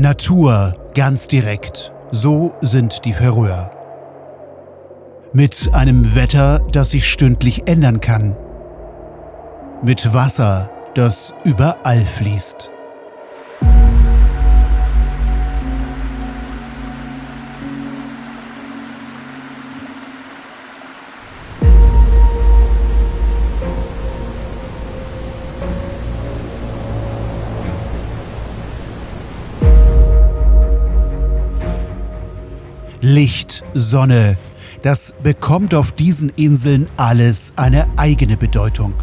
Natur ganz direkt, so sind die Färöer. Mit einem Wetter, das sich stündlich ändern kann. Mit Wasser, das überall fließt. Licht, Sonne, das bekommt auf diesen Inseln alles eine eigene Bedeutung.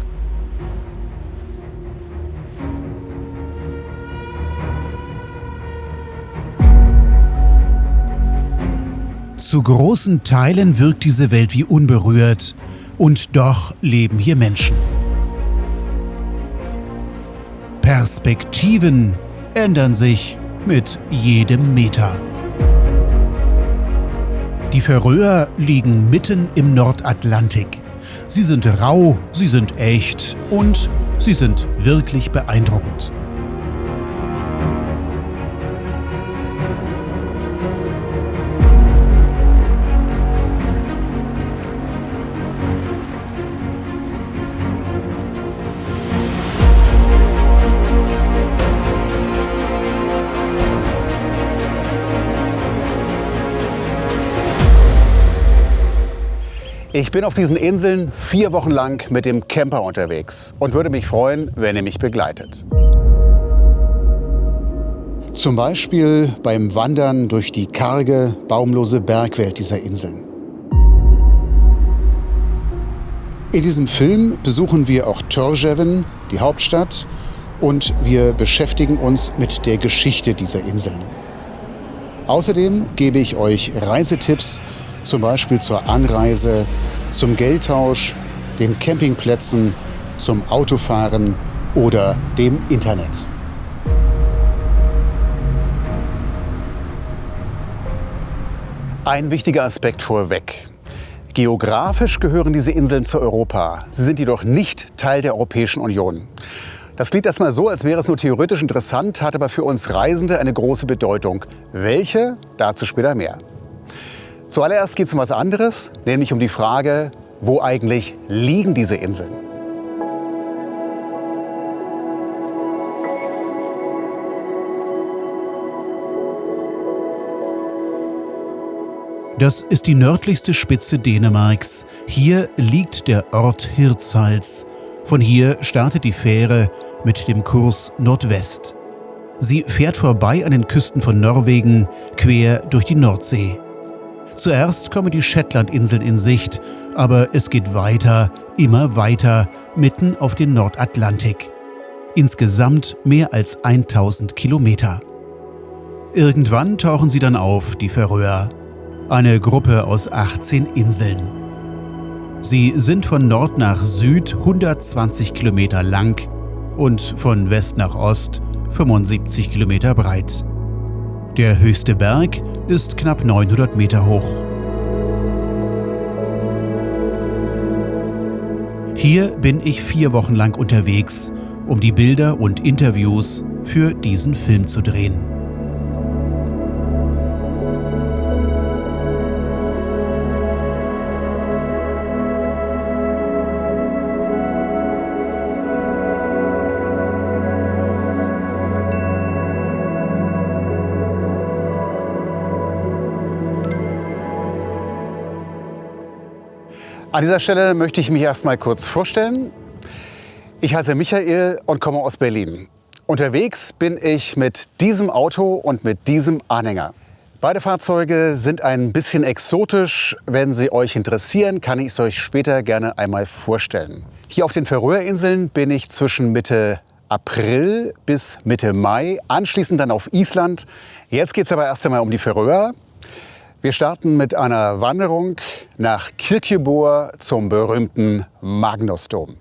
Zu großen Teilen wirkt diese Welt wie unberührt, und doch leben hier Menschen. Perspektiven ändern sich mit jedem Meter. Die Färöer liegen mitten im Nordatlantik. Sie sind rau, sie sind echt und sie sind wirklich beeindruckend. Ich bin auf diesen Inseln 4 Wochen lang mit dem Camper unterwegs und würde mich freuen, wenn ihr mich begleitet. Zum Beispiel beim Wandern durch die karge, baumlose Bergwelt dieser Inseln. In diesem Film besuchen wir auch Tórshavn, die Hauptstadt, und wir beschäftigen uns mit der Geschichte dieser Inseln. Außerdem gebe ich euch Reisetipps, zum Beispiel zur Anreise, zum Geldtausch, den Campingplätzen, zum Autofahren oder dem Internet. Ein wichtiger Aspekt vorweg. Geografisch gehören diese Inseln zu Europa. Sie sind jedoch nicht Teil der Europäischen Union. Das klingt erstmal so, als wäre es nur theoretisch interessant, hat aber für uns Reisende eine große Bedeutung. Welche? Dazu später mehr. Zuallererst geht es um was anderes, nämlich um die Frage, wo eigentlich liegen diese Inseln? Das ist die nördlichste Spitze Dänemarks. Hier liegt der Ort Hirtshals. Von hier startet die Fähre mit dem Kurs Nordwest. Sie fährt vorbei an den Küsten von Norwegen, quer durch die Nordsee. Zuerst kommen die Shetlandinseln in Sicht, aber es geht weiter, immer weiter, mitten auf den Nordatlantik. Insgesamt mehr als 1000 Kilometer. Irgendwann tauchen sie dann auf, die Färöer. Eine Gruppe aus 18 Inseln. Sie sind von Nord nach Süd 120 Kilometer lang und von West nach Ost 75 Kilometer breit. Der höchste Berg ist knapp 900 Meter hoch. Hier bin ich 4 Wochen lang unterwegs, um die Bilder und Interviews für diesen Film zu drehen. An dieser Stelle möchte ich mich erst mal kurz vorstellen. Ich heiße Michael und komme aus Berlin. Unterwegs bin ich mit diesem Auto und mit diesem Anhänger. Beide Fahrzeuge sind ein bisschen exotisch. Wenn sie euch interessieren, kann ich es euch später gerne einmal vorstellen. Hier auf den Färöerinseln bin ich zwischen Mitte April bis Mitte Mai, anschließend dann auf Island. Jetzt geht es aber erst einmal um die Färöer. Wir starten mit einer Wanderung nach Kirkjubøur zum berühmten Magnusdom.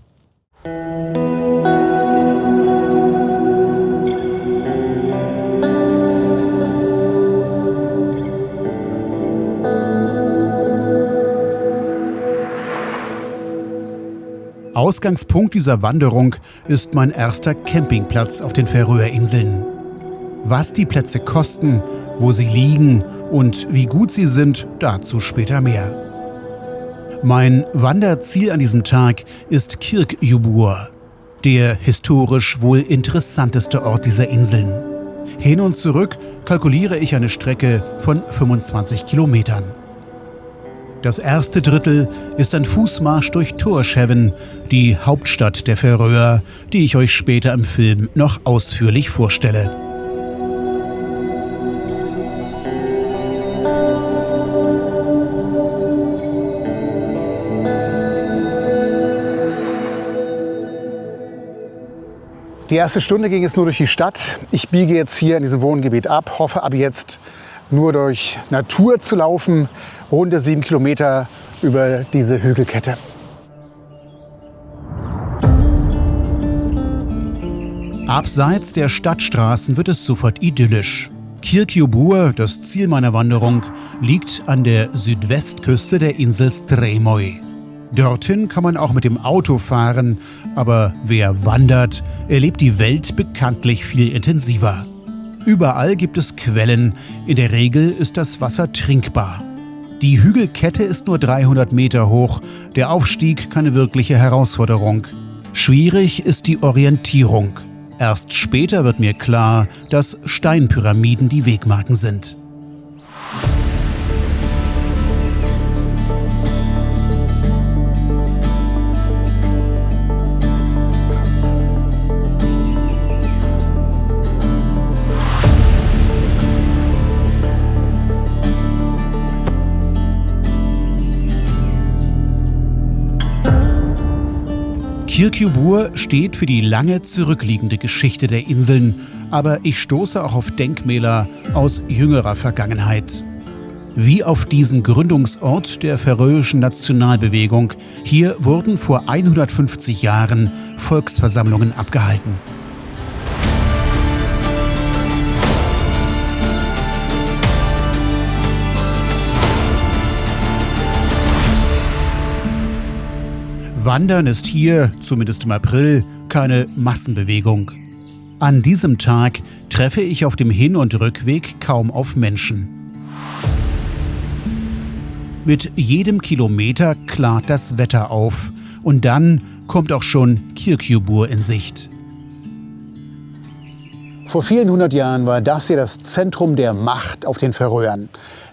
Ausgangspunkt dieser Wanderung ist mein erster Campingplatz auf den Färöerinseln. Was die Plätze kosten, wo sie liegen und wie gut sie sind, dazu später mehr. Mein Wanderziel an diesem Tag ist Kirkjubur, der historisch wohl interessanteste Ort dieser Inseln. Hin und zurück kalkuliere ich eine Strecke von 25 Kilometern. Das erste Drittel ist ein Fußmarsch durch Tórshavn, die Hauptstadt der Färöer, die ich euch später im Film noch ausführlich vorstelle. Die erste Stunde ging es nur durch die Stadt. Ich biege jetzt hier in diesem Wohngebiet ab, hoffe ab jetzt nur durch Natur zu laufen, runde 7 Kilometer über diese Hügelkette. Abseits der Stadtstraßen wird es sofort idyllisch. Kirkjubur, das Ziel meiner Wanderung, liegt an der Südwestküste der Insel Streymoy. Dorthin kann man auch mit dem Auto fahren, aber wer wandert, erlebt die Welt bekanntlich viel intensiver. Überall gibt es Quellen, in der Regel ist das Wasser trinkbar. Die Hügelkette ist nur 300 Meter hoch, der Aufstieg keine wirkliche Herausforderung. Schwierig ist die Orientierung. Erst später wird mir klar, dass Steinpyramiden die Wegmarken sind. Kirkjubur steht für die lange zurückliegende Geschichte der Inseln, aber ich stoße auch auf Denkmäler aus jüngerer Vergangenheit. Wie auf diesen Gründungsort der färöischen Nationalbewegung, hier wurden vor 150 Jahren Volksversammlungen abgehalten. Wandern ist hier, zumindest im April, keine Massenbewegung. An diesem Tag treffe ich auf dem Hin- und Rückweg kaum auf Menschen. Mit jedem Kilometer klart das Wetter auf und dann kommt auch schon Kirkjubur in Sicht. Vor vielen hundert Jahren war das hier das Zentrum der Macht auf den Färöern.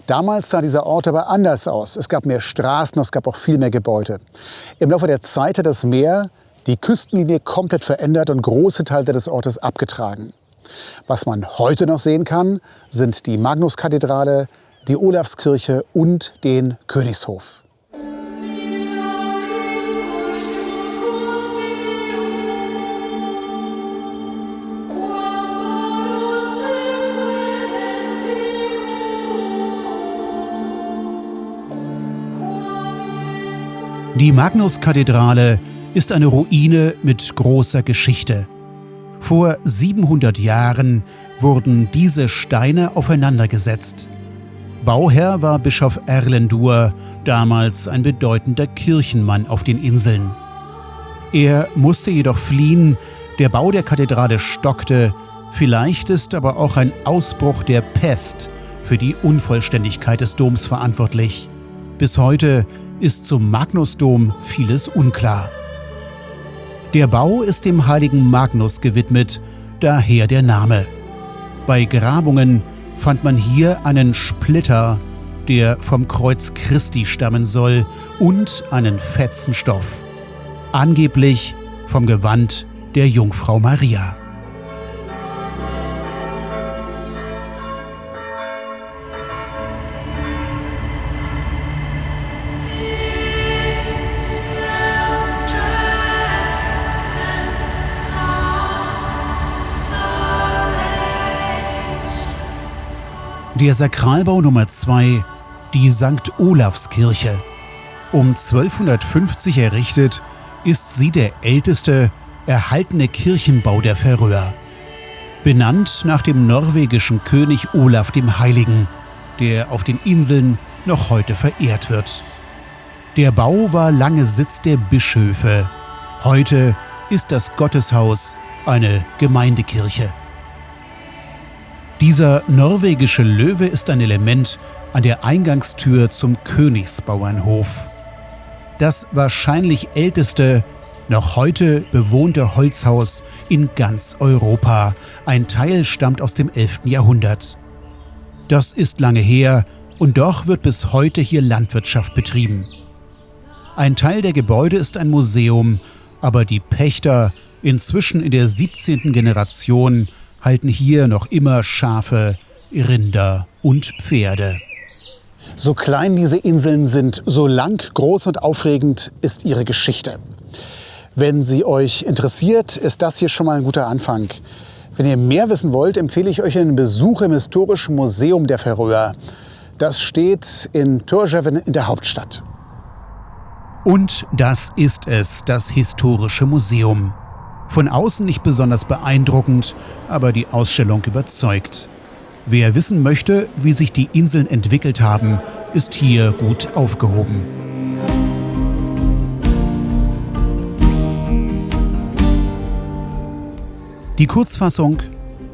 Damals sah dieser Ort aber anders aus. Es gab mehr Straßen, es gab auch viel mehr Gebäude. Im Laufe der Zeit hat das Meer die Küstenlinie komplett verändert und große Teile des Ortes abgetragen. Was man heute noch sehen kann, sind die Magnuskathedrale, die Olavskirche und den Königshof. Die Magnuskathedrale ist eine Ruine mit großer Geschichte. Vor 700 Jahren wurden diese Steine aufeinandergesetzt. Bauherr war Bischof Erlendur, damals ein bedeutender Kirchenmann auf den Inseln. Er musste jedoch fliehen, der Bau der Kathedrale stockte, vielleicht ist aber auch ein Ausbruch der Pest für die Unvollständigkeit des Doms verantwortlich. Bis heute ist zum Magnusdom vieles unklar. Der Bau ist dem heiligen Magnus gewidmet, daher der Name. Bei Grabungen fand man hier einen Splitter, der vom Kreuz Christi stammen soll, und einen Fetzen Stoff. Angeblich vom Gewand der Jungfrau Maria. Der Sakralbau Nummer 2, die St. Olavskirche. Um 1250 errichtet, ist sie der älteste erhaltene Kirchenbau der Färöer. Benannt nach dem norwegischen König Olaf dem Heiligen, der auf den Inseln noch heute verehrt wird. Der Bau war lange Sitz der Bischöfe. Heute ist das Gotteshaus eine Gemeindekirche. Dieser norwegische Löwe ist ein Element an der Eingangstür zum Königsbauernhof. Das wahrscheinlich älteste, noch heute bewohnte Holzhaus in ganz Europa. Ein Teil stammt aus dem 11. Jahrhundert. Das ist lange her und doch wird bis heute hier Landwirtschaft betrieben. Ein Teil der Gebäude ist ein Museum, aber die Pächter, inzwischen in der 17. Generation, halten hier noch immer Schafe, Rinder und Pferde. So klein diese Inseln sind, so lang, groß und aufregend ist ihre Geschichte. Wenn sie euch interessiert, ist das hier schon mal ein guter Anfang. Wenn ihr mehr wissen wollt, empfehle ich euch einen Besuch im Historischen Museum der Färöer. Das steht in Tórshavn in der Hauptstadt. Und das ist es, das Historische Museum. Von außen nicht besonders beeindruckend, aber die Ausstellung überzeugt. Wer wissen möchte, wie sich die Inseln entwickelt haben, ist hier gut aufgehoben. Die Kurzfassung: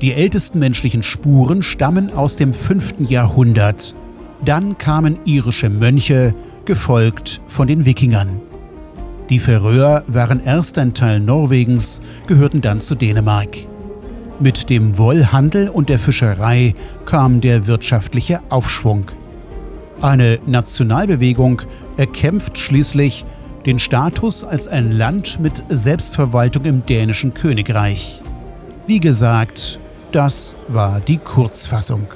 Die ältesten menschlichen Spuren stammen aus dem 5. Jahrhundert. Dann kamen irische Mönche, gefolgt von den Wikingern. Die Färöer waren erst ein Teil Norwegens, gehörten dann zu Dänemark. Mit dem Wollhandel und der Fischerei kam der wirtschaftliche Aufschwung. Eine Nationalbewegung erkämpft schließlich den Status als ein Land mit Selbstverwaltung im dänischen Königreich. Wie gesagt, das war die Kurzfassung.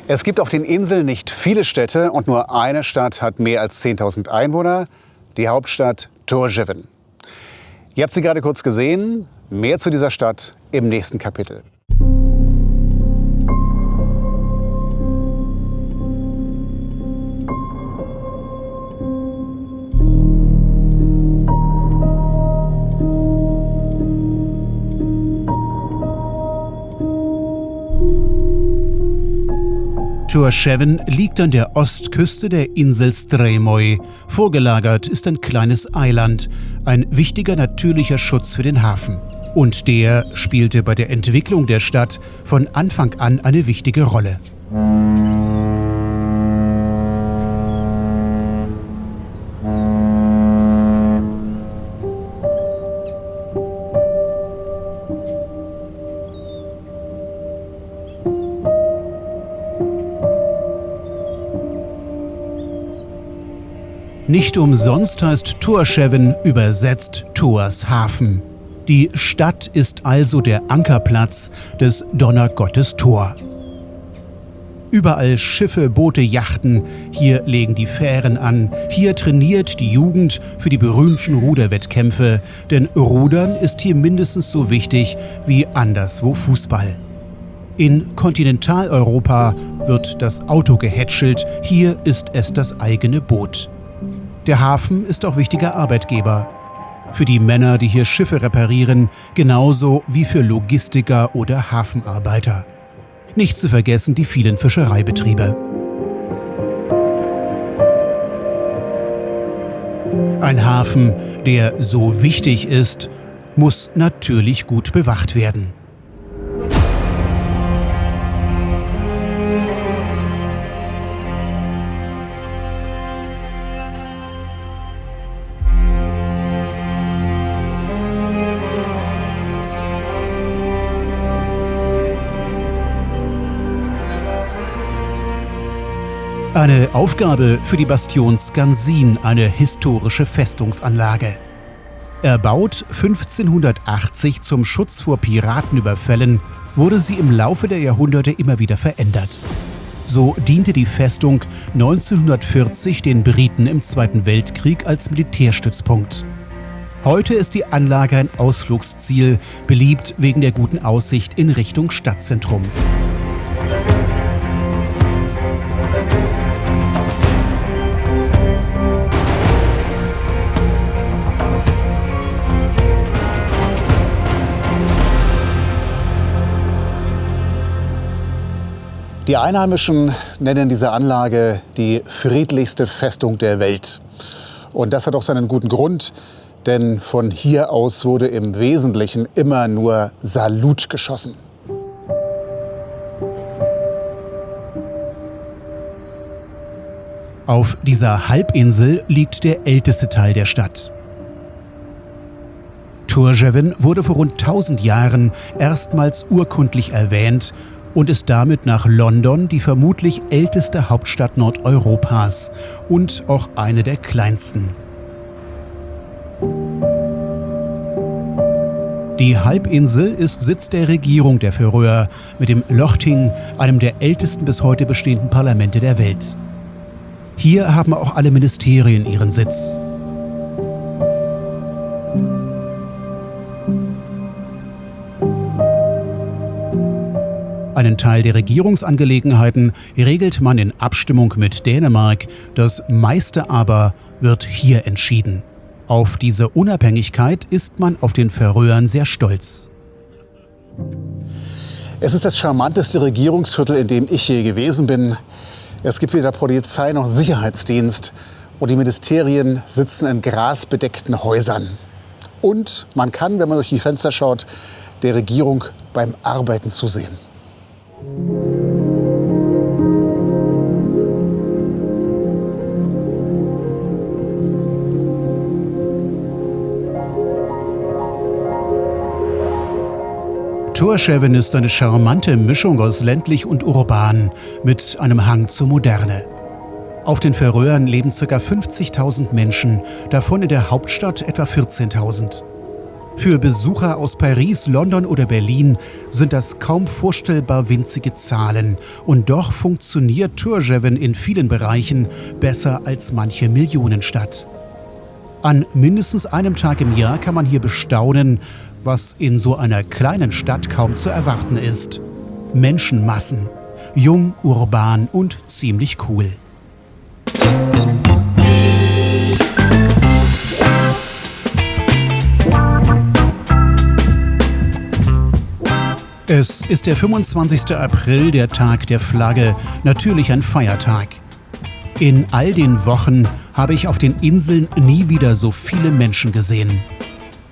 Es gibt auf den Inseln nicht viele Städte und nur eine Stadt hat mehr als 10.000 Einwohner, die Hauptstadt Tórshavn. Ihr habt sie gerade kurz gesehen. Mehr zu dieser Stadt im nächsten Kapitel. Tórshavn liegt an der Ostküste der Insel Streymoy. Vorgelagert ist ein kleines Eiland, ein wichtiger natürlicher Schutz für den Hafen. Und der spielte bei der Entwicklung der Stadt von Anfang an eine wichtige Rolle. Nicht umsonst heißt Tórshavn übersetzt Thors Hafen. Die Stadt ist also der Ankerplatz des Donnergottes Thor. Überall Schiffe, Boote, Yachten, hier legen die Fähren an, hier trainiert die Jugend für die berühmten Ruderwettkämpfe, denn Rudern ist hier mindestens so wichtig wie anderswo Fußball. In Kontinentaleuropa wird das Auto gehätschelt, hier ist es das eigene Boot. Der Hafen ist auch wichtiger Arbeitgeber. Für die Männer, die hier Schiffe reparieren, genauso wie für Logistiker oder Hafenarbeiter. Nicht zu vergessen die vielen Fischereibetriebe. Ein Hafen, der so wichtig ist, muss natürlich gut bewacht werden. Eine Aufgabe für die Bastion Skansin, eine historische Festungsanlage. Erbaut 1580 zum Schutz vor Piratenüberfällen, wurde sie im Laufe der Jahrhunderte immer wieder verändert. So diente die Festung 1940 den Briten im Zweiten Weltkrieg als Militärstützpunkt. Heute ist die Anlage ein Ausflugsziel, beliebt wegen der guten Aussicht in Richtung Stadtzentrum. Die Einheimischen nennen diese Anlage die friedlichste Festung der Welt. Und das hat auch seinen guten Grund, denn von hier aus wurde im Wesentlichen immer nur Salut geschossen. Auf dieser Halbinsel liegt der älteste Teil der Stadt. Turgenev wurde vor rund 1000 Jahren erstmals urkundlich erwähnt und ist damit nach London die vermutlich älteste Hauptstadt Nordeuropas und auch eine der kleinsten. Die Halbinsel ist Sitz der Regierung der Färöer mit dem Løgting, einem der ältesten bis heute bestehenden Parlamente der Welt. Hier haben auch alle Ministerien ihren Sitz. Einen Teil der Regierungsangelegenheiten regelt man in Abstimmung mit Dänemark, das meiste aber wird hier entschieden. Auf diese Unabhängigkeit ist man auf den Färöern sehr stolz. Es ist das charmanteste Regierungsviertel, in dem ich je gewesen bin. Es gibt weder Polizei noch Sicherheitsdienst und die Ministerien sitzen in grasbedeckten Häusern. Und man kann, wenn man durch die Fenster schaut, der Regierung beim Arbeiten zusehen. Tórshavn ist eine charmante Mischung aus ländlich und urban mit einem Hang zur Moderne. Auf den Färöern leben ca. 50.000 Menschen, davon in der Hauptstadt etwa 14.000. Für Besucher aus Paris, London oder Berlin sind das kaum vorstellbar winzige Zahlen. Und doch funktioniert Tórshavn in vielen Bereichen besser als manche Millionenstadt. An mindestens einem Tag im Jahr kann man hier bestaunen, was in so einer kleinen Stadt kaum zu erwarten ist. Menschenmassen. Jung, urban und ziemlich cool. Es ist der 25. April, der Tag der Flagge, natürlich ein Feiertag. In all den Wochen habe ich auf den Inseln nie wieder so viele Menschen gesehen.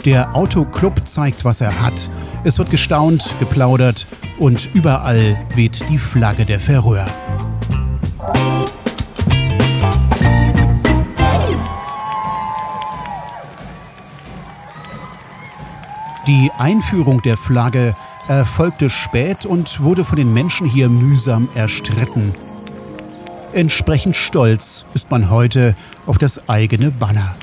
Der Autoclub zeigt, was er hat. Es wird gestaunt, geplaudert und überall weht die Flagge der Färöer. Die Einführung der Flagge erfolgte spät und wurde von den Menschen hier mühsam erstritten. Entsprechend stolz ist man heute auf das eigene Banner.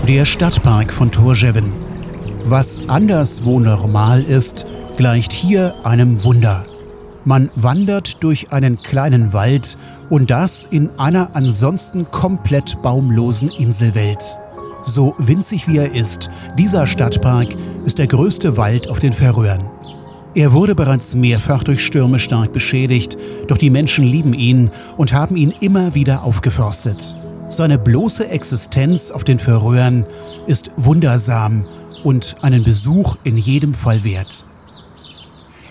Der Stadtpark von Tórshavn. Was anderswo normal ist, gleicht hier einem Wunder. Man wandert durch einen kleinen Wald und das in einer ansonsten komplett baumlosen Inselwelt. So winzig wie er ist, dieser Stadtpark ist der größte Wald auf den Färöern. Er wurde bereits mehrfach durch Stürme stark beschädigt, doch die Menschen lieben ihn und haben ihn immer wieder aufgeforstet. Seine bloße Existenz auf den Färöern ist wundersam und einen Besuch in jedem Fall wert.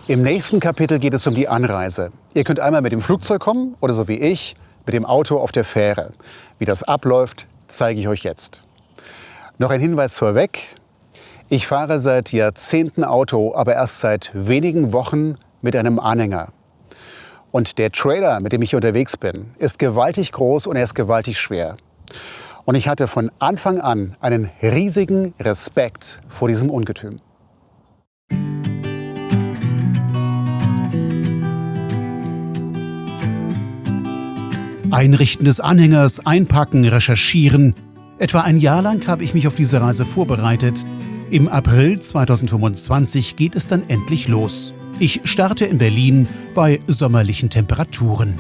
Im nächsten Kapitel geht es um die Anreise. Ihr könnt einmal mit dem Flugzeug kommen oder so wie ich, mit dem Auto auf der Fähre. Wie das abläuft, zeige ich euch jetzt. Noch ein Hinweis vorweg. Ich fahre seit Jahrzehnten Auto, aber erst seit wenigen Wochen mit einem Anhänger. Und der Trailer, mit dem ich unterwegs bin, ist gewaltig groß und er ist gewaltig schwer. Und ich hatte von Anfang an einen riesigen Respekt vor diesem Ungetüm. Einrichten des Anhängers, einpacken, recherchieren. Etwa ein Jahr lang habe ich mich auf diese Reise vorbereitet. Im April 2025 geht es dann endlich los. Ich starte in Berlin bei sommerlichen Temperaturen.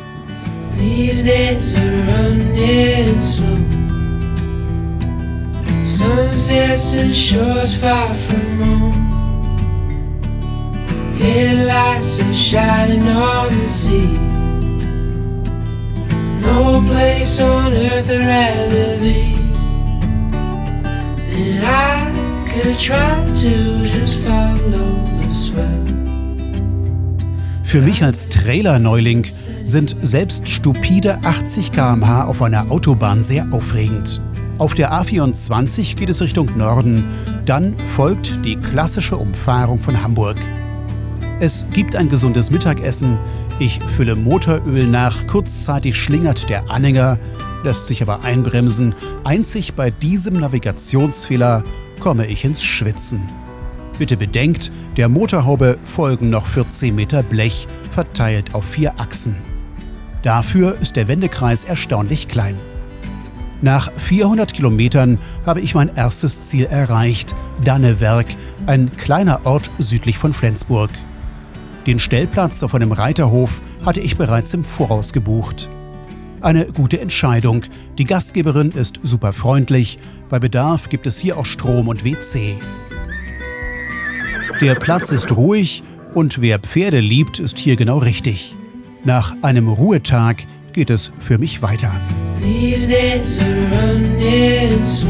These days are running slow. Sunsets and shores far from home. Headlights are shining on the sea. No place on earth I'd rather be. And I could try to just follow the swell. Für mich als Trailer-Neuling sind selbst stupide 80 km/h auf einer Autobahn sehr aufregend. Auf der A24 geht es Richtung Norden, dann folgt die klassische Umfahrung von Hamburg. Es gibt ein gesundes Mittagessen, ich fülle Motoröl nach, kurzzeitig schlingert der Anhänger, lässt sich aber einbremsen. Einzig bei diesem Navigationsfehler komme ich ins Schwitzen. Bitte bedenkt, der Motorhaube folgen noch 14 Meter Blech, verteilt auf 4 Achsen. Dafür ist der Wendekreis erstaunlich klein. Nach 400 Kilometern habe ich mein erstes Ziel erreicht, Dannewerk, ein kleiner Ort südlich von Flensburg. Den Stellplatz auf einem Reiterhof hatte ich bereits im Voraus gebucht. Eine gute Entscheidung. Die Gastgeberin ist super freundlich. Bei Bedarf gibt es hier auch Strom und WC. Der Platz ist ruhig und wer Pferde liebt, ist hier genau richtig. Nach einem Ruhetag geht es für mich weiter. These days are running slow.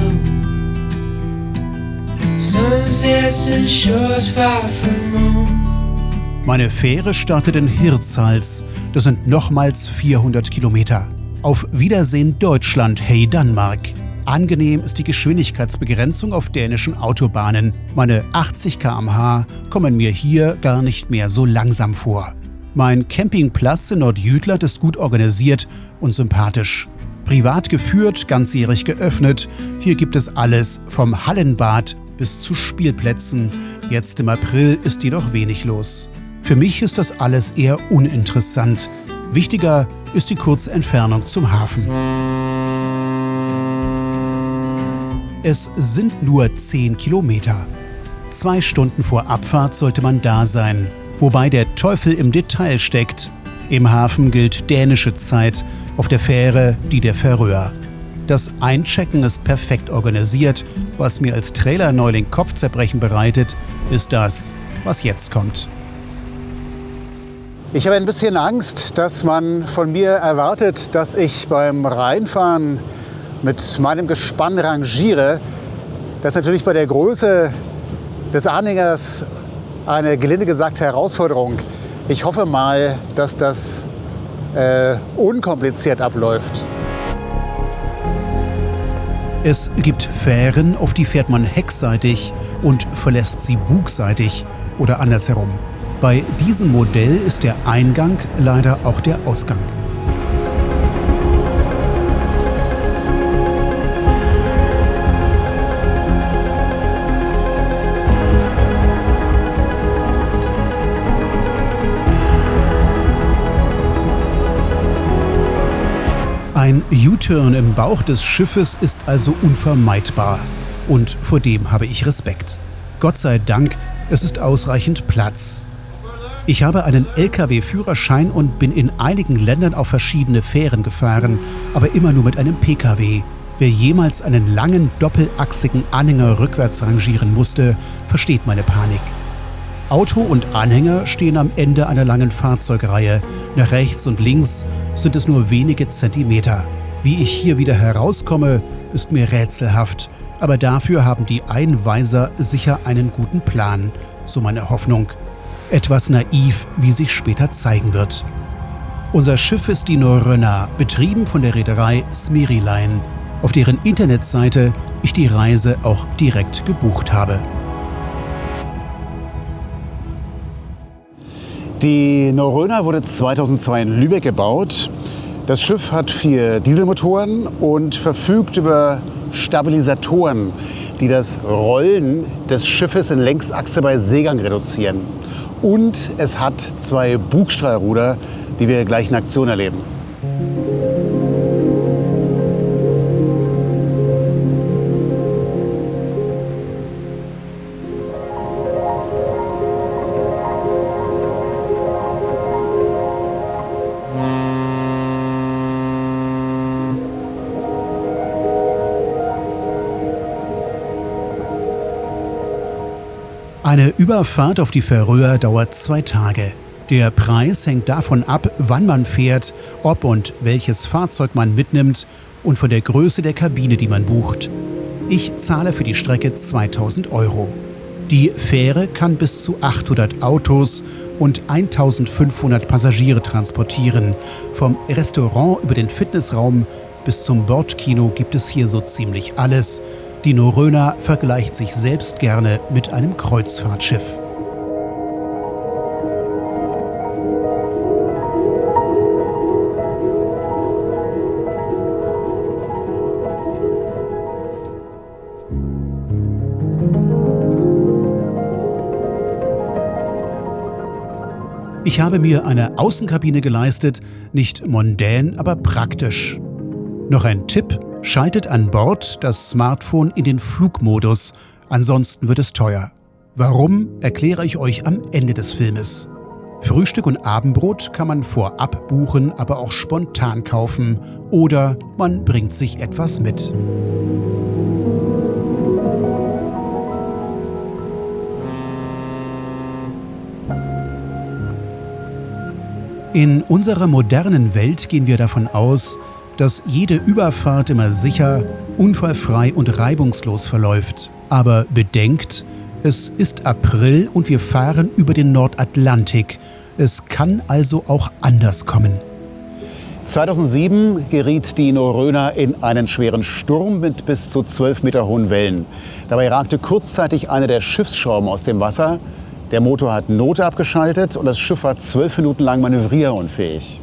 Sunsets and shores far from home. Meine Fähre startet in Hirtshals. Das sind nochmals 400 Kilometer. Auf Wiedersehen Deutschland, hey Danmark. Angenehm ist die Geschwindigkeitsbegrenzung auf dänischen Autobahnen. Meine 80 km/h kommen mir hier gar nicht mehr so langsam vor. Mein Campingplatz in Nordjütland ist gut organisiert und sympathisch. Privat geführt, ganzjährig geöffnet. Hier gibt es alles, vom Hallenbad bis zu Spielplätzen. Jetzt im April ist jedoch wenig los. Für mich ist das alles eher uninteressant. Wichtiger ist die kurze Entfernung zum Hafen. Es sind nur 10 Kilometer. 2 Stunden vor Abfahrt sollte man da sein, wobei der Teufel im Detail steckt. Im Hafen gilt dänische Zeit, auf der Fähre die der Färöer. Das Einchecken ist perfekt organisiert. Was mir als Trailerneuling Kopfzerbrechen bereitet, ist das, was jetzt kommt. Ich habe ein bisschen Angst, dass man von mir erwartet, dass ich beim Reinfahren mit meinem Gespann rangiere. Das ist natürlich bei der Größe des Anhängers eine, gelinde gesagt, Herausforderung. Ich hoffe mal, dass das unkompliziert abläuft. Es gibt Fähren, auf die fährt man heckseitig und verlässt sie bugseitig oder andersherum. Bei diesem Modell ist der Eingang leider auch der Ausgang. Ein U-Turn im Bauch des Schiffes ist also unvermeidbar und vor dem habe ich Respekt. Gott sei Dank, es ist ausreichend Platz. Ich habe einen LKW-Führerschein und bin in einigen Ländern auf verschiedene Fähren gefahren, aber immer nur mit einem PKW. Wer jemals einen langen, doppelachsigen Anhänger rückwärts rangieren musste, versteht meine Panik. Auto und Anhänger stehen am Ende einer langen Fahrzeugreihe. Nach rechts und links sind es nur wenige Zentimeter. Wie ich hier wieder herauskomme, ist mir rätselhaft. Aber dafür haben die Einweiser sicher einen guten Plan, so meine Hoffnung. Etwas naiv, wie sich später zeigen wird. Unser Schiff ist die Norröna, betrieben von der Reederei Smeri Line, auf deren Internetseite ich die Reise auch direkt gebucht habe. Die Norröna wurde 2002 in Lübeck gebaut. Das Schiff hat 4 Dieselmotoren und verfügt über Stabilisatoren, die das Rollen des Schiffes in Längsachse bei Seegang reduzieren. Und es hat 2 Bugstrahlruder, die wir gleich in Aktion erleben. Eine Überfahrt auf die Färöer dauert 2 Tage. Der Preis hängt davon ab, wann man fährt, ob und welches Fahrzeug man mitnimmt und von der Größe der Kabine, die man bucht. Ich zahle für die Strecke 2.000 €. Die Fähre kann bis zu 800 Autos und 1.500 Passagiere transportieren. Vom Restaurant über den Fitnessraum bis zum Bordkino gibt es hier so ziemlich alles. Die Norröna vergleicht sich selbst gerne mit einem Kreuzfahrtschiff. Ich habe mir eine Außenkabine geleistet, nicht mondän, aber praktisch. Noch ein Tipp: Schaltet an Bord das Smartphone in den Flugmodus, ansonsten wird es teuer. Warum, erkläre ich euch am Ende des Filmes. Frühstück und Abendbrot kann man vorab buchen, aber auch spontan kaufen. Oder man bringt sich etwas mit. In unserer modernen Welt gehen wir davon aus, dass jede Überfahrt immer sicher, unfallfrei und reibungslos verläuft. Aber bedenkt, es ist April und wir fahren über den Nordatlantik. Es kann also auch anders kommen. 2007 geriet die Norröna in einen schweren Sturm mit bis zu 12 Meter hohen Wellen. Dabei ragte kurzzeitig eine der Schiffsschrauben aus dem Wasser. Der Motor hat Not abgeschaltet und das Schiff war 12 Minuten lang manövrierunfähig.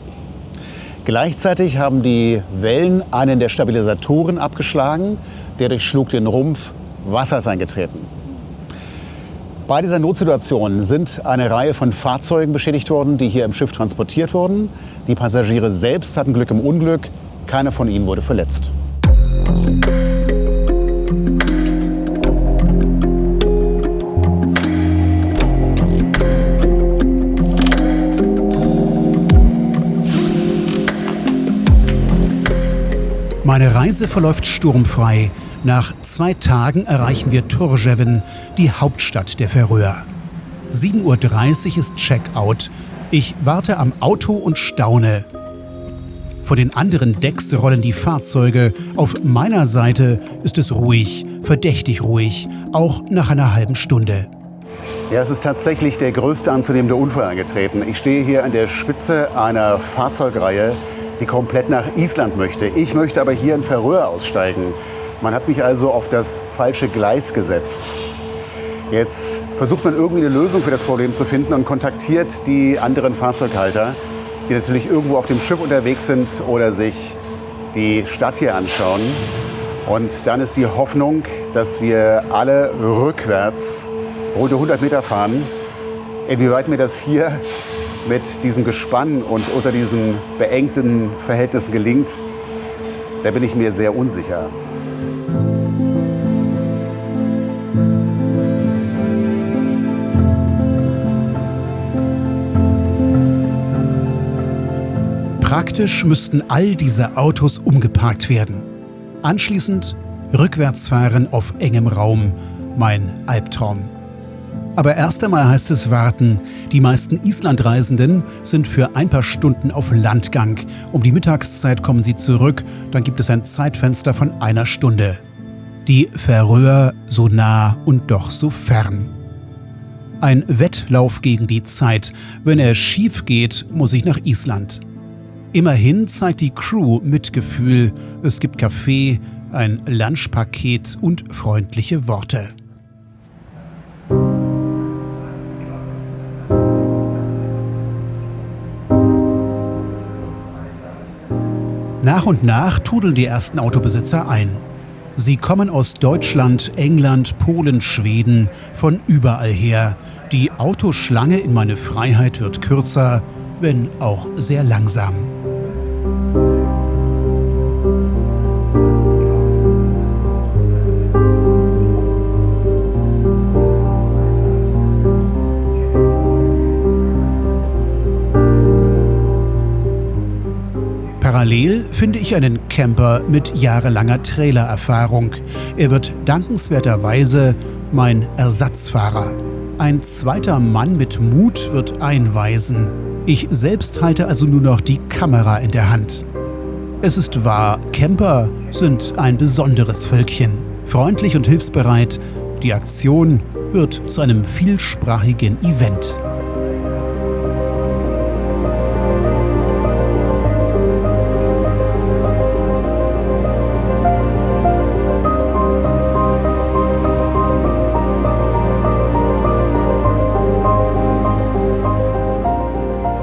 Gleichzeitig haben die Wellen einen der Stabilisatoren abgeschlagen. Der durchschlug den Rumpf. Wasser ist eingetreten. Bei dieser Notsituation sind eine Reihe von Fahrzeugen beschädigt worden, die hier im Schiff transportiert wurden. Die Passagiere selbst hatten Glück im Unglück. Keiner von ihnen wurde verletzt. Meine Reise verläuft sturmfrei. Nach 2 Tagen erreichen wir Tórshavn, die Hauptstadt der Färöer. 7:30 Uhr ist Checkout. Ich warte am Auto und staune. Von den anderen Decks rollen die Fahrzeuge. Auf meiner Seite ist es ruhig, verdächtig ruhig, auch nach einer halben Stunde. Ja, es ist tatsächlich der größte anzunehmende Unfall eingetreten. Ich stehe hier an der Spitze einer Fahrzeugreihe, die komplett nach Island möchte. Ich möchte aber hier in Färöer aussteigen. Man hat mich also auf das falsche Gleis gesetzt. Jetzt versucht man irgendwie eine Lösung für das Problem zu finden und kontaktiert die anderen Fahrzeughalter, die natürlich irgendwo auf dem Schiff unterwegs sind oder sich die Stadt hier anschauen. Und dann ist die Hoffnung, dass wir alle rückwärts rund 100 Meter fahren. Inwieweit mir das hier mit diesem Gespann und unter diesen beengten Verhältnissen gelingt, da bin ich mir sehr unsicher. Praktisch müssten all diese Autos umgeparkt werden. Anschließend rückwärts fahren auf engem Raum. Mein Albtraum. Aber erst einmal heißt es warten. Die meisten Islandreisenden sind für ein paar Stunden auf Landgang. Um die Mittagszeit kommen sie zurück, dann gibt es ein Zeitfenster von 1 Stunde. Die Färöer so nah und doch so fern. Ein Wettlauf gegen die Zeit. Wenn er schief geht, muss ich nach Island. Immerhin zeigt die Crew Mitgefühl. Es gibt Kaffee, ein Lunchpaket und freundliche Worte. Nach und nach trudeln die ersten Autobesitzer ein. Sie kommen aus Deutschland, England, Polen, Schweden, von überall her. Die Autoschlange in meine Freiheit wird kürzer, wenn auch sehr langsam. Parallel finde ich einen Camper mit jahrelanger Trailererfahrung. Er wird dankenswerterweise mein Ersatzfahrer. Ein zweiter Mann mit Mut wird einweisen. Ich selbst halte also nur noch die Kamera in der Hand. Es ist wahr, Camper sind ein besonderes Völkchen. Freundlich und hilfsbereit. Die Aktion wird zu einem vielsprachigen Event.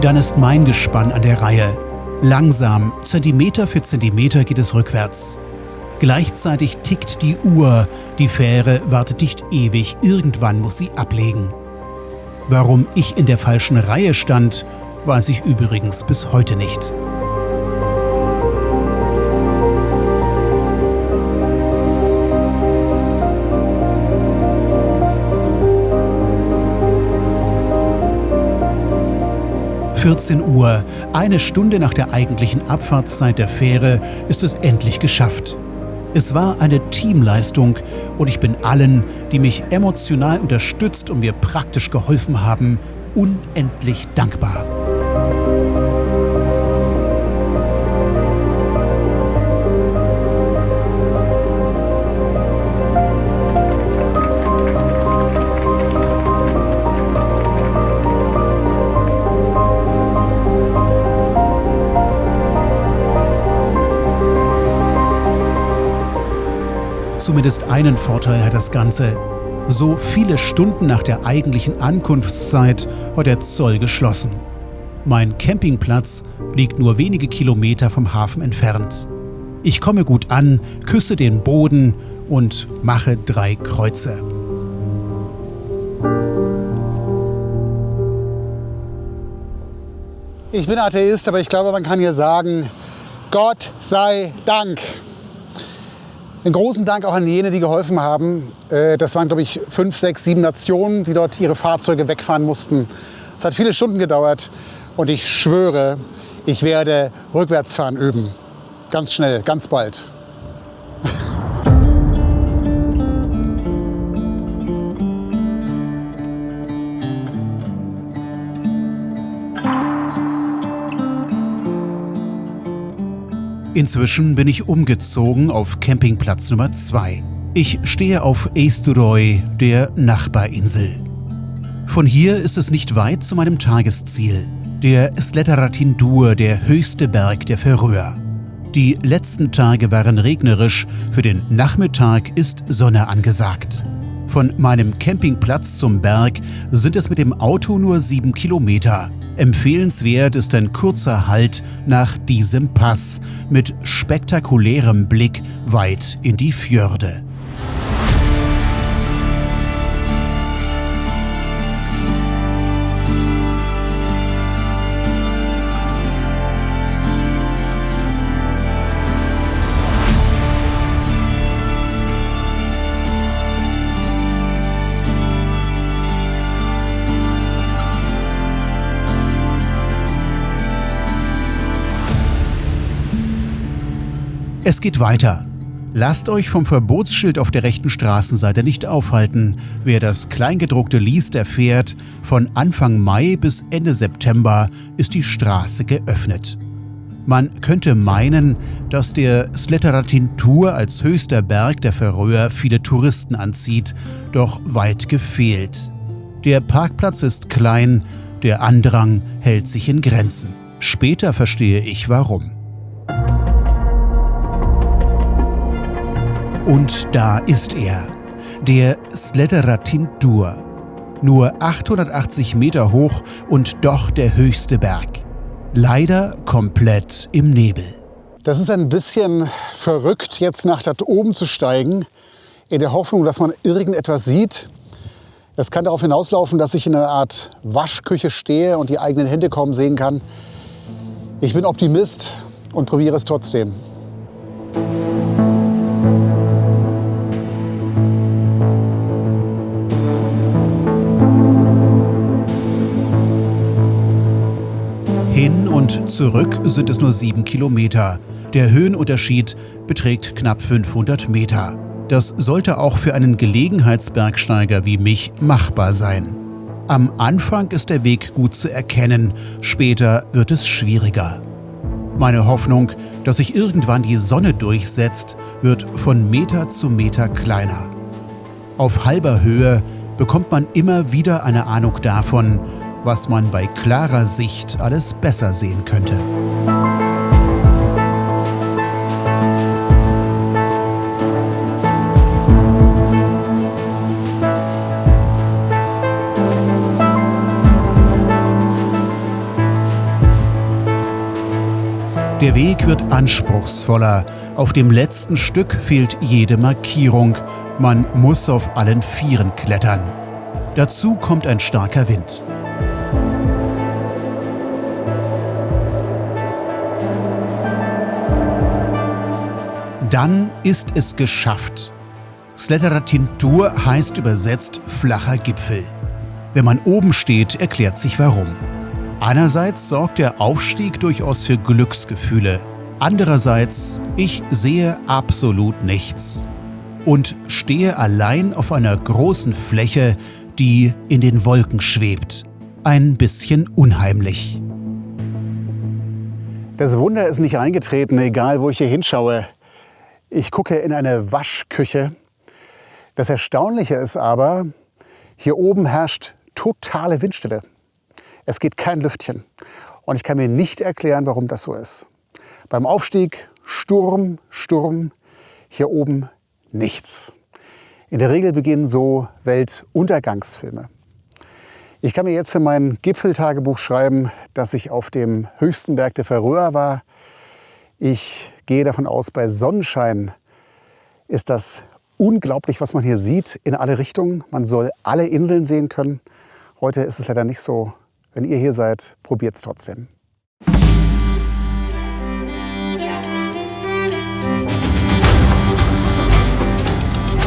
Dann ist mein Gespann an der Reihe. Langsam, Zentimeter für Zentimeter geht es rückwärts. Gleichzeitig tickt die Uhr. Die Fähre wartet nicht ewig, irgendwann muss sie ablegen. Warum ich in der falschen Reihe stand, weiß ich übrigens bis heute nicht. Uhr, eine Stunde nach der eigentlichen Abfahrtszeit der Fähre, ist es endlich geschafft. Es war eine Teamleistung und ich bin allen, die mich emotional unterstützt und mir praktisch geholfen haben, unendlich dankbar. Zumindest einen Vorteil hat das Ganze. So viele Stunden nach der eigentlichen Ankunftszeit war der Zoll geschlossen. Mein Campingplatz liegt nur wenige Kilometer vom Hafen entfernt. Ich komme gut an, küsse den Boden und mache 3 Kreuze. Ich bin Atheist, aber ich glaube, man kann hier sagen, Gott sei Dank. Einen großen Dank auch an jene, die geholfen haben. Das waren, glaube ich, 5, 6, 7 Nationen, die dort ihre Fahrzeuge wegfahren mussten. Es hat viele Stunden gedauert und ich schwöre, ich werde Rückwärtsfahren üben. Ganz schnell, ganz bald. Inzwischen bin ich umgezogen auf Campingplatz Nummer 2. Ich stehe auf Eysturoy, der Nachbarinsel. Von hier ist es nicht weit zu meinem Tagesziel, der Sléttaratin-Dur, der höchste Berg der Färöer. Die letzten Tage waren regnerisch, für den Nachmittag ist Sonne angesagt. Von meinem Campingplatz zum Berg sind es mit dem Auto nur 7 Kilometer. Empfehlenswert ist ein kurzer Halt nach diesem Pass mit spektakulärem Blick weit in die Fjorde. Es geht weiter. Lasst euch vom Verbotsschild auf der rechten Straßenseite nicht aufhalten. Wer das Kleingedruckte liest, erfährt, von Anfang Mai bis Ende September ist die Straße geöffnet. Man könnte meinen, dass der Sléttaratin-Dur als höchster Berg der Färöer viele Touristen anzieht, doch weit gefehlt. Der Parkplatz ist klein, der Andrang hält sich in Grenzen. Später verstehe ich warum. Und da ist er, der Sléttaratin-Dur. Nur 880 Meter hoch und doch der höchste Berg. Leider komplett im Nebel. Das ist ein bisschen verrückt, jetzt nach da oben zu steigen, in der Hoffnung, dass man irgendetwas sieht. Es kann darauf hinauslaufen, dass ich in einer Art Waschküche stehe und die eigenen Hände kaum sehen kann. Ich bin Optimist und probiere es trotzdem. Hin und zurück sind es nur 7 Kilometer. Der Höhenunterschied beträgt knapp 500 Meter. Das sollte auch für einen Gelegenheitsbergsteiger wie mich machbar sein. Am Anfang ist der Weg gut zu erkennen, später wird es schwieriger. Meine Hoffnung, dass sich irgendwann die Sonne durchsetzt, wird von Meter zu Meter kleiner. Auf halber Höhe bekommt man immer wieder eine Ahnung davon, was man bei klarer Sicht alles besser sehen könnte. Der Weg wird anspruchsvoller. Auf dem letzten Stück fehlt jede Markierung. Man muss auf allen Vieren klettern. Dazu kommt ein starker Wind. Dann ist es geschafft. Sledara Tintur heißt übersetzt flacher Gipfel. Wenn man oben steht, erklärt sich warum. Einerseits sorgt der Aufstieg durchaus für Glücksgefühle. Andererseits, ich sehe absolut nichts. Und stehe allein auf einer großen Fläche, die in den Wolken schwebt. Ein bisschen unheimlich. Das Wunder ist nicht eingetreten, egal wo ich hier hinschaue. Ich gucke in eine Waschküche. Das Erstaunliche ist aber, hier oben herrscht totale Windstille. Es geht kein Lüftchen. Und ich kann mir nicht erklären, warum das so ist. Beim Aufstieg Sturm, Sturm, hier oben nichts. In der Regel beginnen so Weltuntergangsfilme. Ich kann mir jetzt in mein Gipfeltagebuch schreiben, dass ich auf dem höchsten Berg der Färöer war. Ich gehe davon aus, bei Sonnenschein ist das unglaublich, was man hier sieht, in alle Richtungen. Man soll alle Inseln sehen können. Heute ist es leider nicht so. Wenn ihr hier seid, probiert es trotzdem.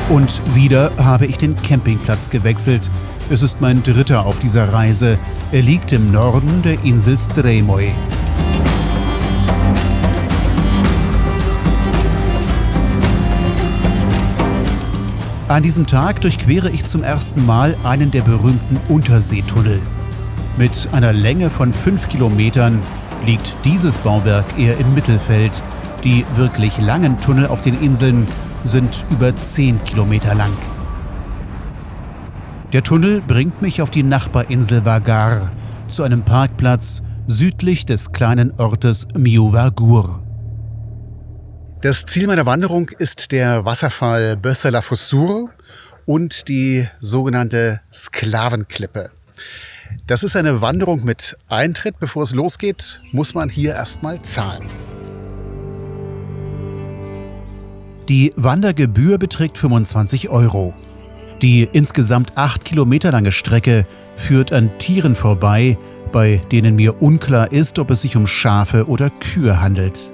Und wieder habe ich den Campingplatz gewechselt. Es ist mein dritter auf dieser Reise. Er liegt im Norden der Insel Streymoy. An diesem Tag durchquere ich zum ersten Mal einen der berühmten Unterseetunnel. Mit einer Länge von 5 Kilometern liegt dieses Bauwerk eher im Mittelfeld. Die wirklich langen Tunnel auf den Inseln sind über 10 Kilometer lang. Der Tunnel bringt mich auf die Nachbarinsel Vagar, zu einem Parkplatz südlich des kleinen Ortes Mewar-Gur. Das Ziel meiner Wanderung ist der Wasserfall Bössala Fossur und die sogenannte Sklavenklippe. Das ist eine Wanderung mit Eintritt. Bevor es losgeht, muss man hier erstmal zahlen. Die Wandergebühr beträgt 25 €. Die insgesamt 8 Kilometer lange Strecke führt an Tieren vorbei, bei denen mir unklar ist, ob es sich um Schafe oder Kühe handelt.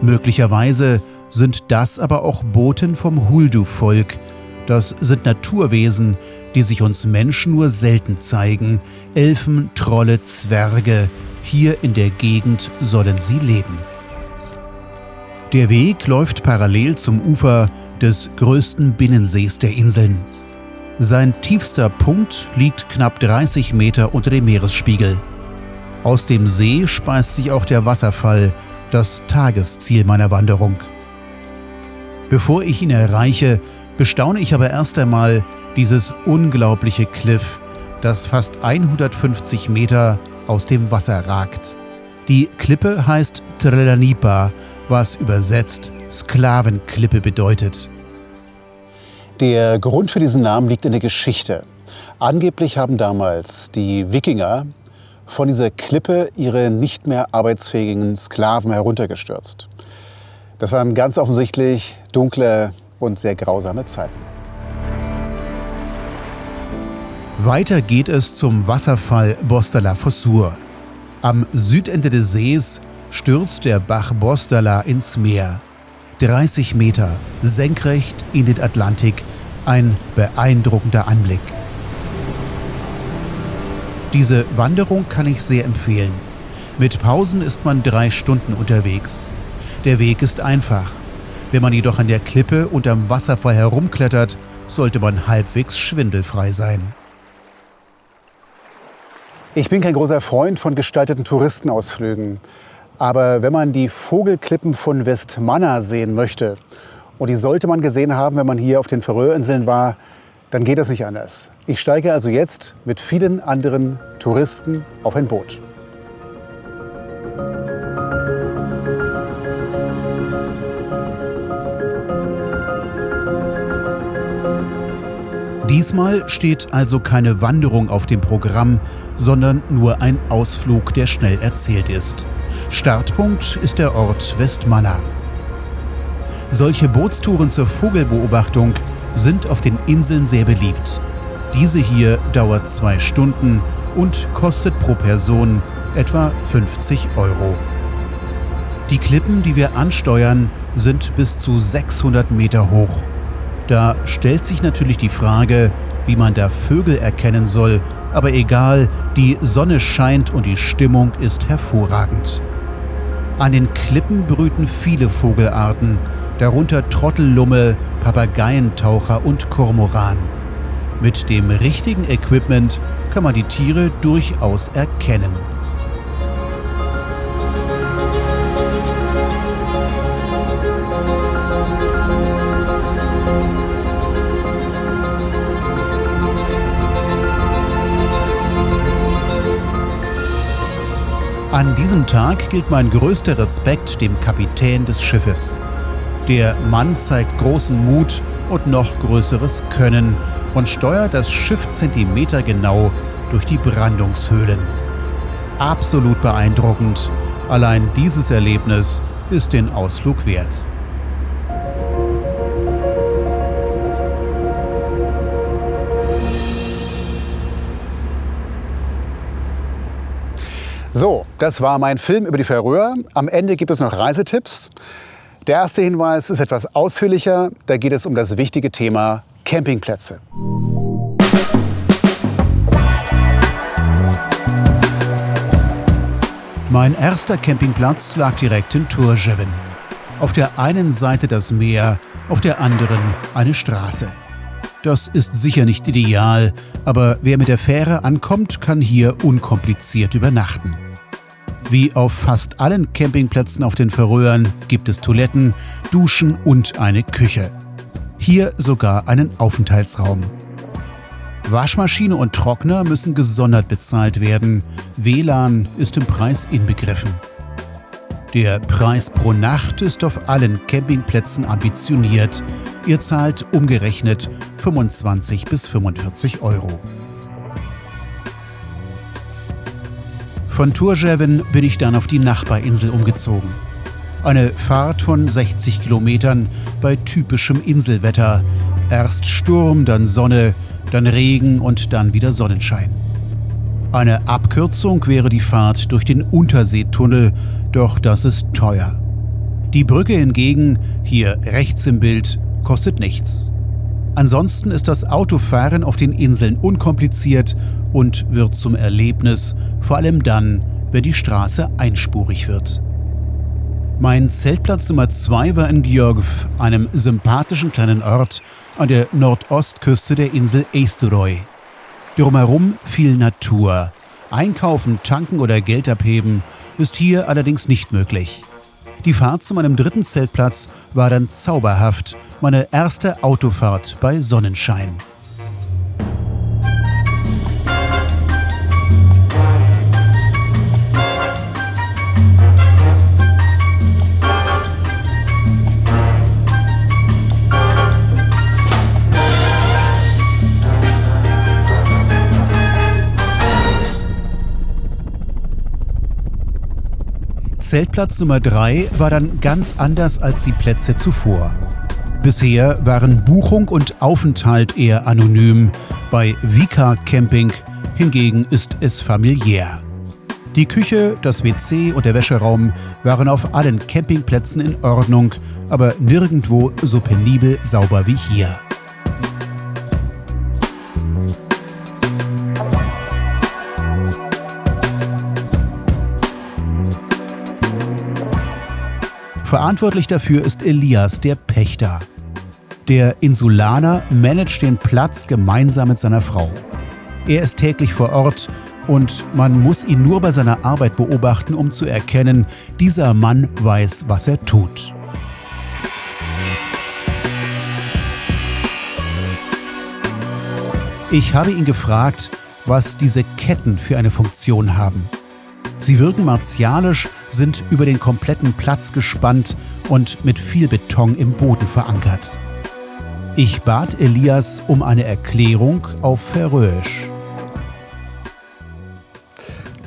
Möglicherweise sind das aber auch Boten vom Huldu-Volk. Das sind Naturwesen, die sich uns Menschen nur selten zeigen. Elfen, Trolle, Zwerge. Hier in der Gegend sollen sie leben. Der Weg läuft parallel zum Ufer des größten Binnensees der Inseln. Sein tiefster Punkt liegt knapp 30 Meter unter dem Meeresspiegel. Aus dem See speist sich auch der Wasserfall, das Tagesziel meiner Wanderung. Bevor ich ihn erreiche, bestaune ich aber erst einmal dieses unglaubliche Kliff, das fast 150 Meter aus dem Wasser ragt. Die Klippe heißt Trelanipa, was übersetzt Sklavenklippe bedeutet. Der Grund für diesen Namen liegt in der Geschichte. Angeblich haben damals die Wikinger von dieser Klippe ihre nicht mehr arbeitsfähigen Sklaven heruntergestürzt. Das waren ganz offensichtlich dunkle und sehr grausame Zeiten. Weiter geht es zum Wasserfall Bostala Fossur. Am Südende des Sees stürzt der Bach Bostala ins Meer. 30 Meter senkrecht in den Atlantik, ein beeindruckender Anblick. Diese Wanderung kann ich sehr empfehlen. Mit Pausen ist man 3 Stunden unterwegs. Der Weg ist einfach. Wenn man jedoch an der Klippe und am Wasserfall herumklettert, sollte man halbwegs schwindelfrei sein. Ich bin kein großer Freund von gestalteten Touristenausflügen. Aber wenn man die Vogelklippen von Vestmanna sehen möchte, und die sollte man gesehen haben, wenn man hier auf den Färöerinseln war, dann geht das nicht anders. Ich steige also jetzt mit vielen anderen Touristen auf ein Boot. Diesmal steht also keine Wanderung auf dem Programm, sondern nur ein Ausflug, der schnell erzählt ist. Startpunkt ist der Ort Vestmanna. Solche Bootstouren zur Vogelbeobachtung sind auf den Inseln sehr beliebt. Diese hier dauert 2 Stunden und kostet pro Person etwa 50 €. Die Klippen, die wir ansteuern, sind bis zu 600 Meter hoch. Da stellt sich natürlich die Frage, wie man da Vögel erkennen soll, aber egal, die Sonne scheint und die Stimmung ist hervorragend. An den Klippen brüten viele Vogelarten, darunter Trottellumme, Papageientaucher und Kormoran. Mit dem richtigen Equipment kann man die Tiere durchaus erkennen. An diesem Tag gilt mein größter Respekt dem Kapitän des Schiffes. Der Mann zeigt großen Mut und noch größeres Können und steuert das Schiff zentimetergenau durch die Brandungshöhlen. Absolut beeindruckend. Allein dieses Erlebnis ist den Ausflug wert. So, das war mein Film über die Färöer. Am Ende gibt es noch Reisetipps. Der erste Hinweis ist etwas ausführlicher. Da geht es um das wichtige Thema Campingplätze. Mein erster Campingplatz lag direkt in Turgeven. Auf der einen Seite das Meer, auf der anderen eine Straße. Das ist sicher nicht ideal, aber wer mit der Fähre ankommt, kann hier unkompliziert übernachten. Wie auf fast allen Campingplätzen auf den Färöern gibt es Toiletten, Duschen und eine Küche. Hier sogar einen Aufenthaltsraum. Waschmaschine und Trockner müssen gesondert bezahlt werden. WLAN ist im Preis inbegriffen. Der Preis pro Nacht ist auf allen Campingplätzen ambitioniert. Ihr zahlt umgerechnet 25 bis 45 €. Von Turgeven bin ich dann auf die Nachbarinsel umgezogen. Eine Fahrt von 60 Kilometern bei typischem Inselwetter. Erst Sturm, dann Sonne, dann Regen und dann wieder Sonnenschein. Eine Abkürzung wäre die Fahrt durch den Unterseetunnel, doch das ist teuer. Die Brücke hingegen, hier rechts im Bild, kostet nichts. Ansonsten ist das Autofahren auf den Inseln unkompliziert und wird zum Erlebnis, vor allem dann, wenn die Straße einspurig wird. Mein Zeltplatz Nummer 2 war in Gjörv, einem sympathischen kleinen Ort an der Nordostküste der Insel Eysturoy. Drumherum viel Natur. Einkaufen, tanken oder Geld abheben ist hier allerdings nicht möglich. Die Fahrt zu meinem dritten Zeltplatz war dann zauberhaft, meine erste Autofahrt bei Sonnenschein. Zeltplatz Nummer 3 war dann ganz anders als die Plätze zuvor. Bisher waren Buchung und Aufenthalt eher anonym, bei Vika Camping hingegen ist es familiär. Die Küche, das WC und der Wäscheraum waren auf allen Campingplätzen in Ordnung, aber nirgendwo so penibel sauber wie hier. Verantwortlich dafür ist Elias, der Pächter. Der Insulaner managt den Platz gemeinsam mit seiner Frau. Er ist täglich vor Ort und man muss ihn nur bei seiner Arbeit beobachten, um zu erkennen, dieser Mann weiß, was er tut. Ich habe ihn gefragt, was diese Ketten für eine Funktion haben. Sie wirken martialisch, sind über den kompletten Platz gespannt und mit viel Beton im Boden verankert. Ich bat Elias um eine Erklärung auf Färöisch.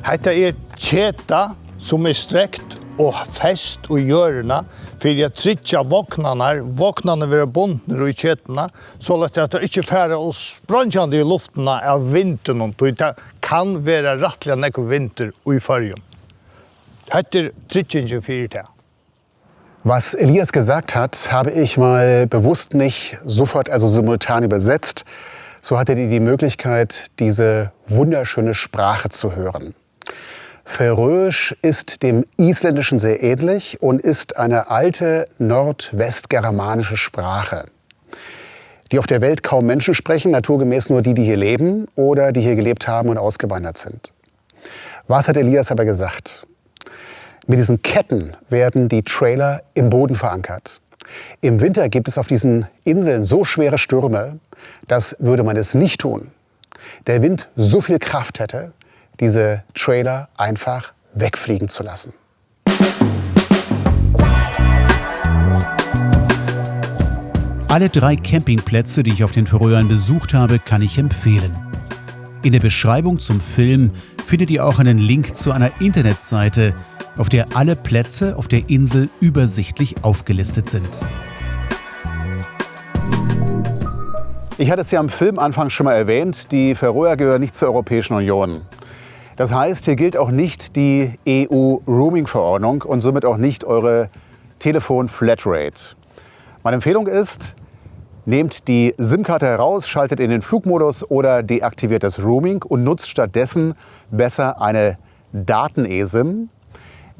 Þetta er keta som strekt og fest og hjørna for å trykke våknene. Våknene vil være bundne i kjetene, så at det ikke færre og sprangende i luftene av vinteren. Det kan være rettelig nekk vinter i førjen. Dette trykkingen for det. Was Elias gesagt hat, habe ich mal bewusst nicht sofort, also simultan übersetzt. So hattet ihr die Möglichkeit, diese wunderschöne Sprache zu hören. Färöisch ist dem Isländischen sehr ähnlich und ist eine alte nordwestgermanische Sprache, die auf der Welt kaum Menschen sprechen, naturgemäß nur die, die hier leben oder die hier gelebt haben und ausgewandert sind. Was hat Elias aber gesagt? Mit diesen Ketten werden die Trailer im Boden verankert. Im Winter gibt es auf diesen Inseln so schwere Stürme, dass würde man es nicht tun, der Wind so viel Kraft hätte, diese Trailer einfach wegfliegen zu lassen. Alle 3 Campingplätze, die ich auf den Färöern besucht habe, kann ich empfehlen. In der Beschreibung zum Film findet ihr auch einen Link zu einer Internetseite, auf der alle Plätze auf der Insel übersichtlich aufgelistet sind. Ich hatte es ja am Filmanfang schon mal erwähnt, die Färöer gehören nicht zur Europäischen Union. Das heißt, hier gilt auch nicht die EU-Roaming-Verordnung und somit auch nicht eure Telefon-Flatrate. Meine Empfehlung ist, nehmt die SIM-Karte heraus, schaltet in den Flugmodus oder deaktiviert das Roaming und nutzt stattdessen besser eine Daten-eSIM.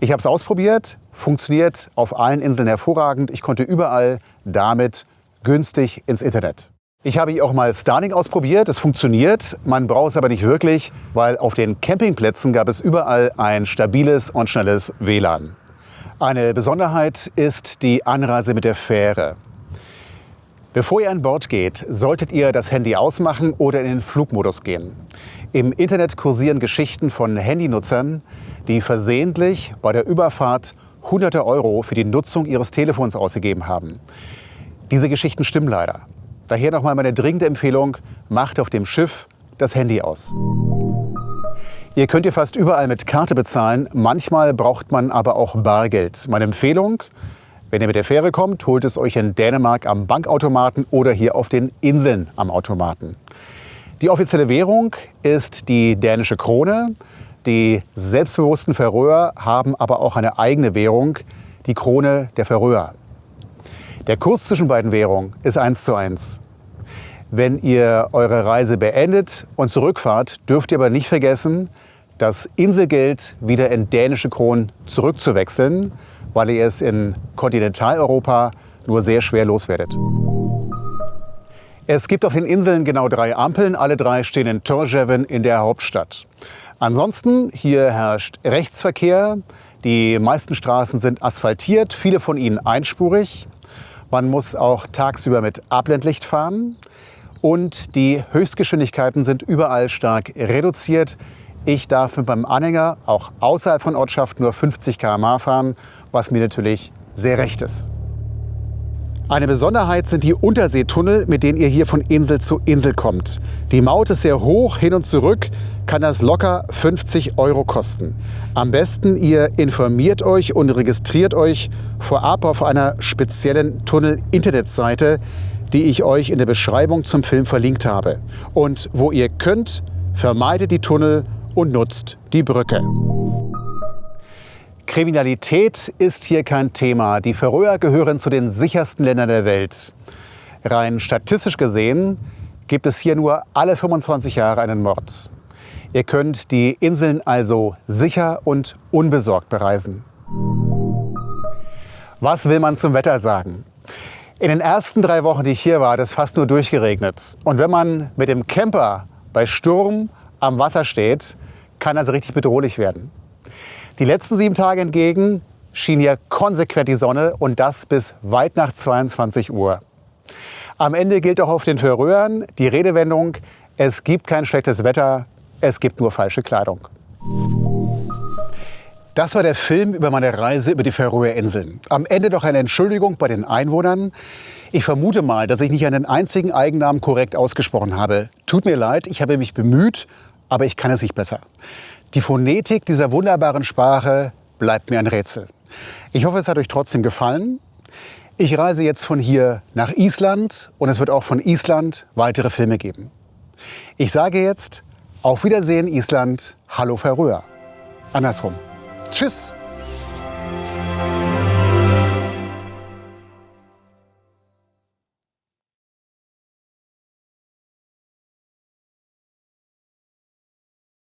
Ich habe es ausprobiert, funktioniert auf allen Inseln hervorragend. Ich konnte überall damit günstig ins Internet. Ich habe hier auch mal Starlink ausprobiert, es funktioniert, man braucht es aber nicht wirklich, weil auf den Campingplätzen gab es überall ein stabiles und schnelles WLAN. Eine Besonderheit ist die Anreise mit der Fähre. Bevor ihr an Bord geht, solltet ihr das Handy ausmachen oder in den Flugmodus gehen. Im Internet kursieren Geschichten von Handynutzern, die versehentlich bei der Überfahrt hunderte Euro für die Nutzung ihres Telefons ausgegeben haben. Diese Geschichten stimmen leider. Daher nochmal meine dringende Empfehlung, macht auf dem Schiff das Handy aus. Ihr könnt hier fast überall mit Karte bezahlen, manchmal braucht man aber auch Bargeld. Meine Empfehlung, wenn ihr mit der Fähre kommt, holt es euch in Dänemark am Bankautomaten oder hier auf den Inseln am Automaten. Die offizielle Währung ist die dänische Krone. Die selbstbewussten Färöer haben aber auch eine eigene Währung, die Krone der Färöer. Der Kurs zwischen beiden Währungen ist 1:1. Wenn ihr eure Reise beendet und zurückfahrt, dürft ihr aber nicht vergessen, das Inselgeld wieder in dänische Kronen zurückzuwechseln, weil ihr es in Kontinentaleuropa nur sehr schwer loswerdet. Es gibt auf den Inseln genau 3 Ampeln, alle 3 stehen in Tórshavn in der Hauptstadt. Ansonsten, hier herrscht Rechtsverkehr, die meisten Straßen sind asphaltiert, viele von ihnen einspurig. Man muss auch tagsüber mit Abblendlicht fahren und die Höchstgeschwindigkeiten sind überall stark reduziert. Ich darf mit meinem Anhänger auch außerhalb von Ortschaften nur 50 km/h fahren, was mir natürlich sehr recht ist. Eine Besonderheit sind die Unterseetunnel, mit denen ihr hier von Insel zu Insel kommt. Die Maut ist sehr hoch, hin und zurück kann das locker 50 Euro kosten. Am besten ihr informiert euch und registriert euch vorab auf einer speziellen Tunnel-Internetseite, die ich euch in der Beschreibung zum Film verlinkt habe. Und wo ihr könnt, vermeidet die Tunnel und nutzt die Brücke. Kriminalität ist hier kein Thema. Die Färöer gehören zu den sichersten Ländern der Welt. Rein statistisch gesehen gibt es hier nur alle 25 Jahre einen Mord. Ihr könnt die Inseln also sicher und unbesorgt bereisen. Was will man zum Wetter sagen? In den ersten 3 Wochen, die ich hier war, hat es fast nur durchgeregnet. Und wenn man mit dem Camper bei Sturm am Wasser steht, kann das richtig bedrohlich werden. Die letzten 7 Tage hingegen schien hier konsequent die Sonne und das bis weit nach 22 Uhr. Am Ende gilt auch auf den Färöern die Redewendung, es gibt kein schlechtes Wetter, es gibt nur falsche Kleidung. Das war der Film über meine Reise über die Färöerinseln. Am Ende noch eine Entschuldigung bei den Einwohnern. Ich vermute mal, dass ich nicht einen einzigen Eigennamen korrekt ausgesprochen habe. Tut mir leid, ich habe mich bemüht, aber ich kann es nicht besser. Die Phonetik dieser wunderbaren Sprache bleibt mir ein Rätsel. Ich hoffe, es hat euch trotzdem gefallen. Ich reise jetzt von hier nach Island und es wird auch von Island weitere Filme geben. Ich sage jetzt auf Wiedersehen Island, hallo Färöer. Andersrum. Tschüss!